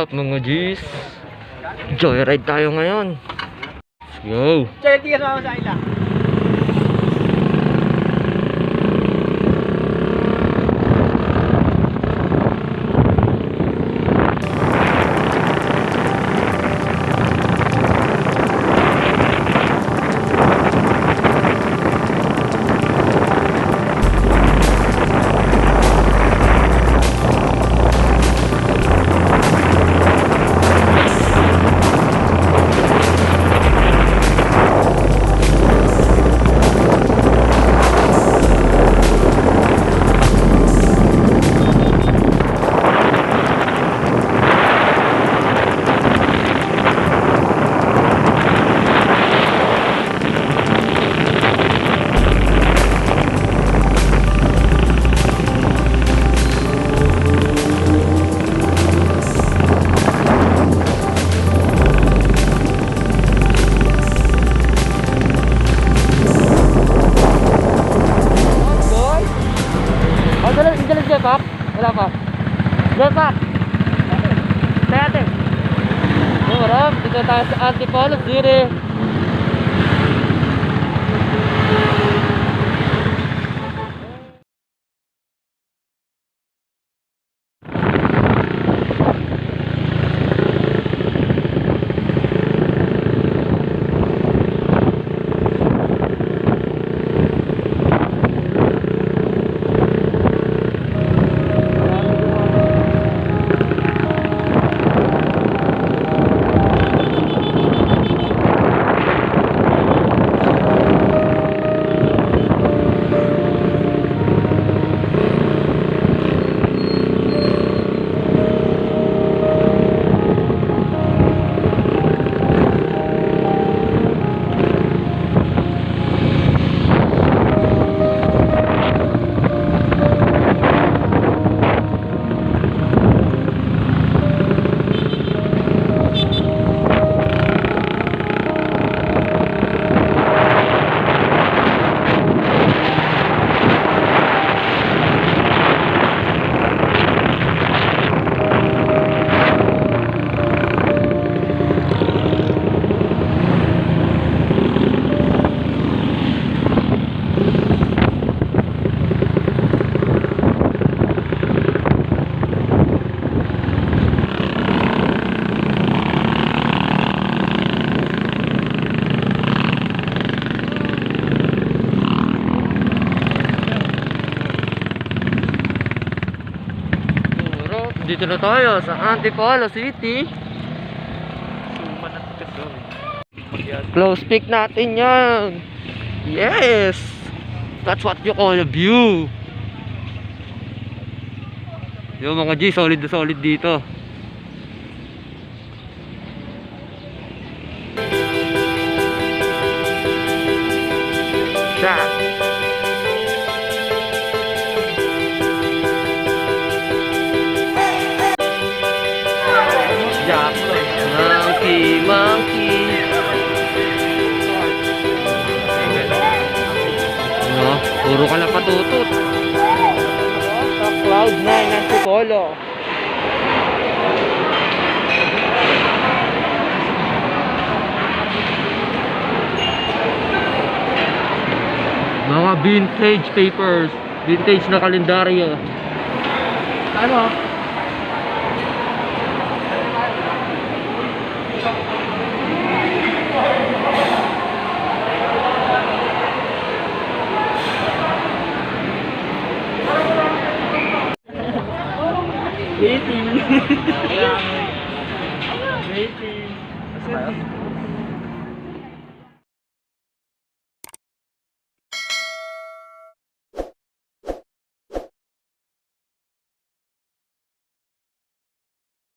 What up mga G's? Joyride tayo ngayon. Let's go. Tira ako sa ila. Pak? Wala pa. Diyan pa. Dati. Marap, dito tayo sa Antipolo City. Dito na tayo sa Antipolo City. Close pick natin yan. Yes, that's what you call a view. Yung mga G, solid na solid dito. Shot. Monkey. No, puro ka na patutot. Sa Cloud9 ng Antipolo. Mga vintage papers, vintage na kalendaryo. Ano? Waiting. Waiting.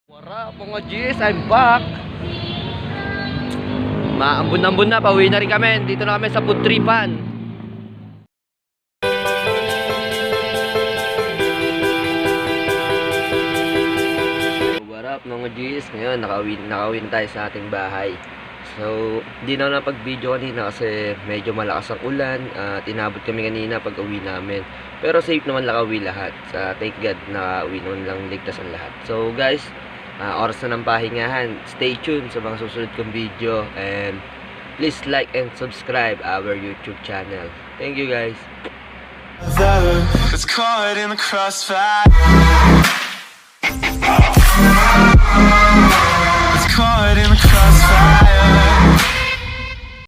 Wara mga G's, I'm back. Maambon-ambon na, pauwi na rin kami. Dito na kami sa food tripan. Mga G's, ngayon nakauwi na tayo sa ating bahay. So, hindi na napag-video kanina kasi medyo malakas ang ulan at inabot kami kanina pag uwi namin. Pero safe naman nakauwi lahat. Sa thank God, nakauwi naman lang ligtas ang lahat. So guys, oras na ng pahingahan. Stay tuned sa mga susunod kong video, and please like and subscribe our YouTube channel. Thank you guys. That's caught in the crossfire.